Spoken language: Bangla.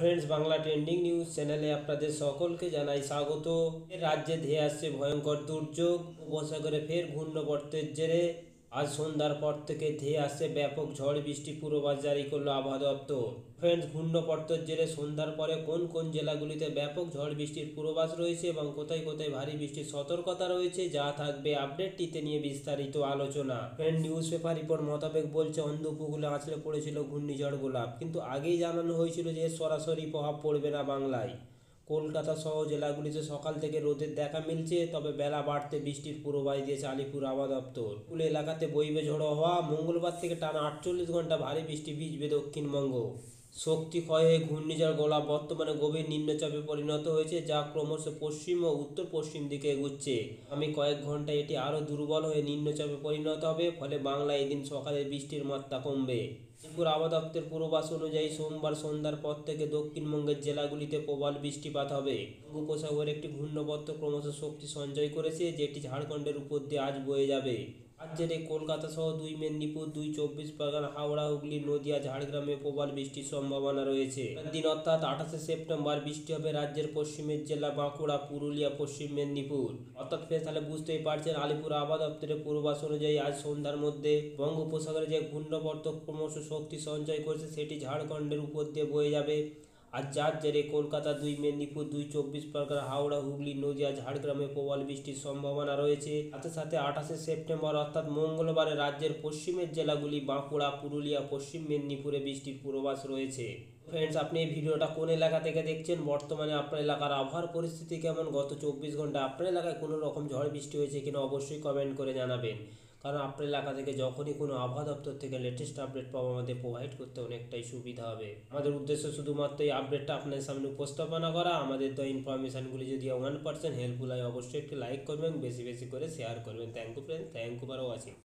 ফ্রেন্ডস, বাংলা ট্রেন্ডিং নিউজ চ্যানেলে আপনাদের সকলকে জানাই স্বাগত। রাজ্যে ধেয়ে আসছে ভয়ঙ্কর দুর্যোগ। উপসাগরে ফের ঘূর্ণাবর্তের জেরে আজ সন্ধ্যার পর থেকে ধেয়ে আসছে ব্যাপক ঝড় বৃষ্টি পূর্বাভাস জারি করলো আবহাওয়া দপ্তর। ফ্রেন্ডস, ঘূর্ণাবর্তের জেরে সন্ধ্যার পরে কোন কোন জেলাগুলিতে ব্যাপক ঝড় বৃষ্টির পূর্বাভাস রয়েছে এবং কোথায় কোথায় ভারী বৃষ্টির সতর্কতা রয়েছে, যা থাকবে আপডেটটিতে নিয়ে বিস্তারিত আলোচনা। ফ্রেন্ড, নিউজ পেপার রিপোর্ট মোতাবেক বলছে অন্ধ উপকূলে আছড়ে পড়েছিল ঘূর্ণিঝড় গোলাপ, কিন্তু আগেই জানানো হয়েছিল যে সরাসরি প্রভাব পড়বে না বাংলায়। কলকাতা সহ জেলাগুলিতে সকাল থেকে রোদের দেখা মিলছে, তবে বেলা বাড়তে বৃষ্টির পূর্বাভাস দিয়েছে আলিপুর আবহাওয়া দপ্তর। কুল এলাকাতে বইবে ঝোড়ো হওয়া। মঙ্গলবার থেকে টানা 48 ঘন্টা ভারী বৃষ্টি ভিজবে দক্ষিণবঙ্গ। শক্তি ক্ষয় হয়ে ঘূর্ণিঝড় গোলাপ বর্তমানে গভীর নিম্নচাপে পরিণত হয়েছে, যা ক্রমশ পশ্চিম ও উত্তর পশ্চিম দিকে এগুচ্ছে। আমি কয়েক ঘন্টায় এটি আরও দুর্বল হয়ে নিম্নচাপে পরিণত হবে, ফলে বাংলায় এদিন সকালে বৃষ্টির মাত্রা কমবে। ত্রিপুরা আবহাওয়া দপ্তরের পূর্বাভাস অনুযায়ী সোমবার সন্ধ্যার পর থেকে দক্ষিণবঙ্গের জেলাগুলিতে প্রবল বৃষ্টিপাত হবে। উপসাগরে একটি ঘূর্ণাবর্ত ক্রমশ শক্তি সঞ্চয় করেছে, যেটি ঝাড়খণ্ডের উপর দিয়ে আজ বয়ে যাবে। রাজ্যের কলকাতা সহ 2 মেদিনীপুর, 2 চব্বিশ পরগনা, হাওড়া, হুগলি, নদিয়া, ঝাড়গ্রামে প্রবল বৃষ্টির সম্ভাবনা রয়েছে। দিন অর্থাৎ 28শে সেপ্টেম্বর বৃষ্টি হবে রাজ্যের পশ্চিমের জেলা বাঁকুড়া, পুরুলিয়া, পশ্চিম মেদিনীপুর। অর্থাৎ তাহলে বুঝতেই পারছেন, আলিপুর আবহাওয়া দপ্তরের পূর্বাভাস অনুযায়ী আজ সন্ধ্যার মধ্যে বঙ্গোপসাগরে যে ঘূর্ণাবর্ত ক্রমশ শক্তি সঞ্চয় করেছে, সেটি ঝাড়খণ্ডের উপর দিয়ে বয়ে যাবে। আর যার জেরে কলকাতা, 2 মেদিনীপুর, 2 চব্বিশ পরগনা, হাওড়া, হুগলি, নদিয়া, ঝাড়গ্রামে প্রবল বৃষ্টির সম্ভাবনা রয়েছে। সাথে সাথে 28শে সেপ্টেম্বর অর্থাৎ মঙ্গলবারে রাজ্যের পশ্চিমের জেলাগুলি বাঁকুড়া, পুরুলিয়া, পশ্চিম মেদিনীপুরে বৃষ্টির পূর্বাভাস রয়েছে। ফ্রেন্ডস, আপনি এই ভিডিওটা কোন এলাকা থেকে দেখছেন? বর্তমানে আপনার এলাকার আবহাওয়ার পরিস্থিতি কেমন? গত 24 ঘন্টা আপনার এলাকায় কোনো রকম ঝড় বৃষ্টি হয়েছে কিনা অবশ্যই কমেন্ট করে জানাবেন, কারণ আপনার এলাকা থেকে যখনই কোনো আবহাওয়া দপ্তর থেকে লেটেস্ট আপডেট পাবো আমাদের প্রোভাইড করতে অনেকটাই সুবিধা হবে। আমাদের উদ্দেশ্য শুধুমাত্র এই আপডেটটা আপনার সামনে উপস্থাপনা করা। আমাদের তো ইনফরমেশনগুলি যদি 1% হেল্পফুল হয়, অবশ্যই একটি লাইক করবেন, বেশি বেশি করে শেয়ার করবেন। Thank you friend, thank you for watching.